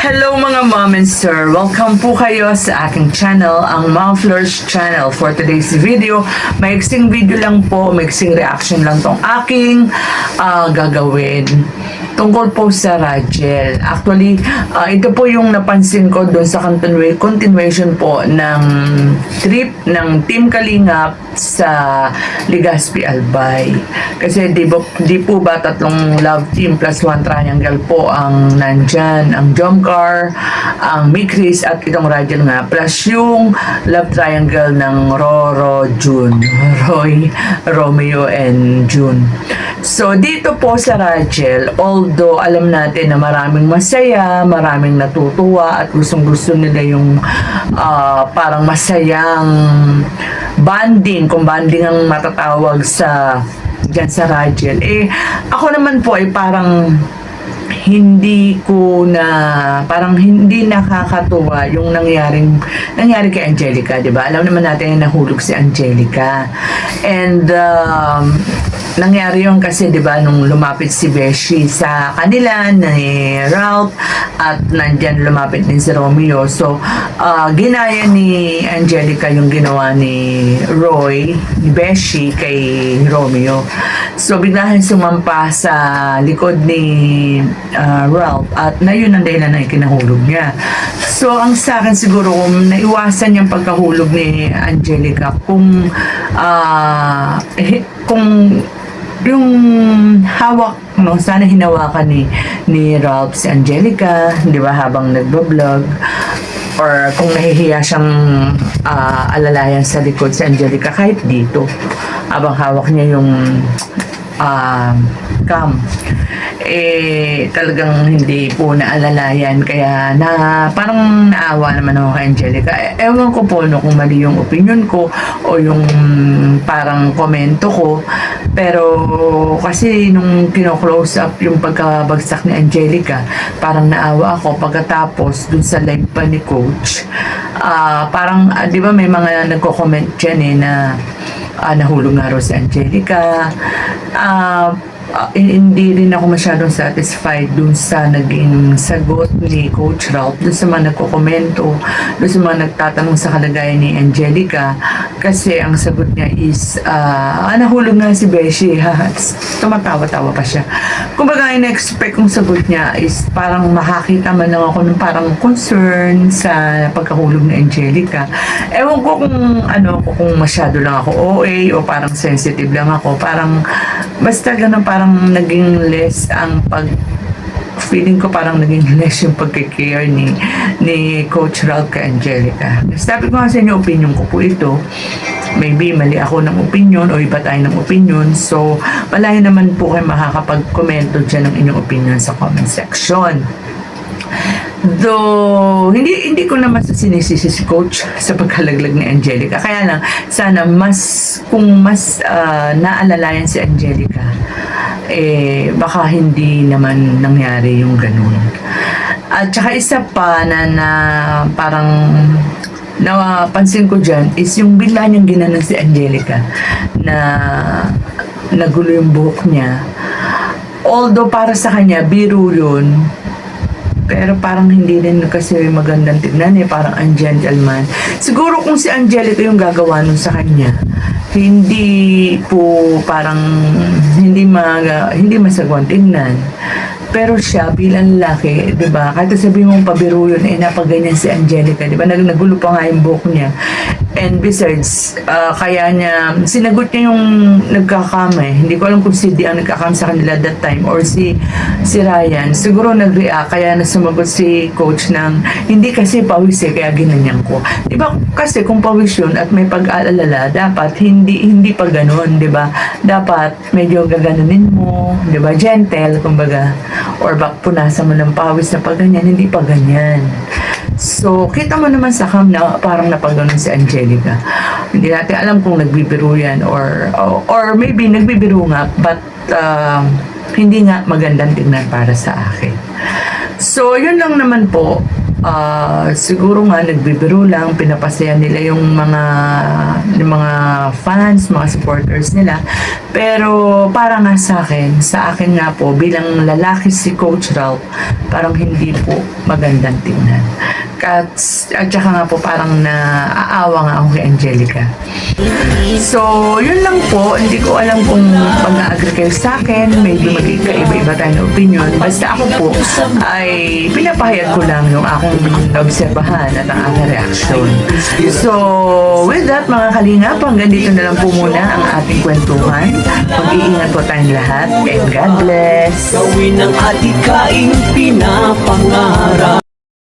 Hello mga mom and sir! Welcome po kayo sa aking channel, ang Mom Flourish Channel. For today's video, maiksing video lang po, maiksing reaction lang tong aking gagawin. Tungkol po sa Rachel. Actually, ito po yung napansin ko doon sa continuation po ng trip ng Team Kalingap sa Legazpi Albay. Kasi di po ba tatlong love team plus one triangle po ang nandyan, ang Jomcar, ang Mikris at itong Rachel nga, plus yung love triangle ng Roro, June, Roy, Romeo and June. So dito po sa Rachel, although alam natin na maraming masaya, maraming natutuwa at gustong-gusto nila yung parang masayang bonding, kung bonding ang matatawag sa dyan sa Rachel. Ako naman po ay parang hindi nakakatuwa yung nangyari kay Angelica, 'di ba? Alam naman natin na nahulog si Angelica. And nangyari yung kasi 'di ba nung lumapit si Beshi sa kanila ni Ralph at nandiyan lumapit din si Romeo. So ginaya ni Angelica yung ginawa ni Roy, ni Beshi kay Romeo. So biglahan sumampa sa likod ni Ralph at na yun ang dahilan na ikinahulog niya. So ang sa akin siguro kung naiwasan yung pagkahulog ni Angelica kung yung hawak, no, sana hinawakan ni Ralph si Angelica, di ba, habang nagbo-vlog, or kung nahihiya siyang alalayan sa likod si Angelica kahit dito habang hawak niya yung cam, talagang hindi po naalalayan, kaya parang naawa naman ako kay Angelica. Ewan ko po kung mali yung opinion ko o yung parang komento ko, pero kasi nung kino-close up yung pagkabagsak ni Angelica, parang naawa ako. Pagkatapos dun sa live pa ni Coach, parang di ba may mga nagko-comment dyan na nahulog nga raw si Angelica. Hindi rin ako masyadong satisfied dun sa naging sagot ni Coach Ralph, dun sa mga nagkokomento, dun sa mga nagtatanong sa kalagayan ni Angelica, kasi ang sagot niya is nahulog nga si Beshi. Tumatawa-tawa pa siya. Kumbaga, in-expect kong sagot niya is parang makakita man lang ako ng parang concern sa pagkahulog ni Angelica. Ewan ko kung masyado lang ako OA o parang sensitive lang ako. Parang basta ganun, parang naging less ang feeling ko, parang naging less yung pagkikare ni Coach Ralph kay Angelica. Sabi ko nga sa inyo, opinion ko po ito. Maybe mali ako ng opinion o iba tayo ng opinion. So, malayo naman po kayo makakapag-komento dyan ng inyong opinion sa comment section. Though, hindi ko naman sinisisi si Coach sa pagkalaglag ni Angelica. Kaya lang, sana kung mas naalalayan si Angelica, baka hindi naman nangyari yung ganun. At saka isa pa na parang napansin ko dyan is yung bigla niyang ginanon si Angelica na nagulo yung buhok niya. Although para sa kanya, biro yun, pero parang hindi din kasi magandang tignan, parang ungentleman. Siguro kung si Angelica yung gagawa nun sa kanya, hindi po parang hindi masagwan tignan. Pero siya bilang lalaki, 'di ba? Kahit sabihin mong pabiro yun, napaganyan si Angelica, 'di ba? Nagulo pa nga yung buhok niya. And besides, kaya niya sinagot niya yung nagkakam. Hindi ko alam kung si Di ang nagkakam sa kanila that time or si Ryan. Siguro nag-react, kaya sumagot si Coach ng hindi kasi pawis kaya ginanyan ko. 'Di ba? Kasi kung pawis yun at may pag-aalala, dapat hindi pa ganoon, 'di ba? Dapat medyo gaganunin mo, 'di ba? Gentle, kumbaga. Or punasan mo ng pawis na pag ganyan, hindi pa ganyan. So, kita mo naman sa cam na parang napagano'n si Angelica. Hindi natin alam kung nagbibiro yan or maybe nagbibiro nga, but hindi nga magandang tignan para sa akin. So, yun lang naman po. siguro nga nagbibiro lang, pinapasaya nila yung mga fans, mga supporters nila. Pero para nga sa akin nga po, bilang lalaki si Coach Ralph, parang hindi po magandang tingnan. At saka nga po parang naaawa nga ako kay Angelica. So, yun lang po. Hindi ko alam kung mag-agree kayo sa akin. Maybe magkaiba-iba tayo ng opinion. Basta ako po ay pinapahayag ko lang yung akong obserbahan at ang aking reaksyon. So, with that mga kalingap, hanggang dito na lang po muna ang ating kwentuhan. Mag-iingat po tayong lahat and God bless. Gawin ang adikaing pinapangarap.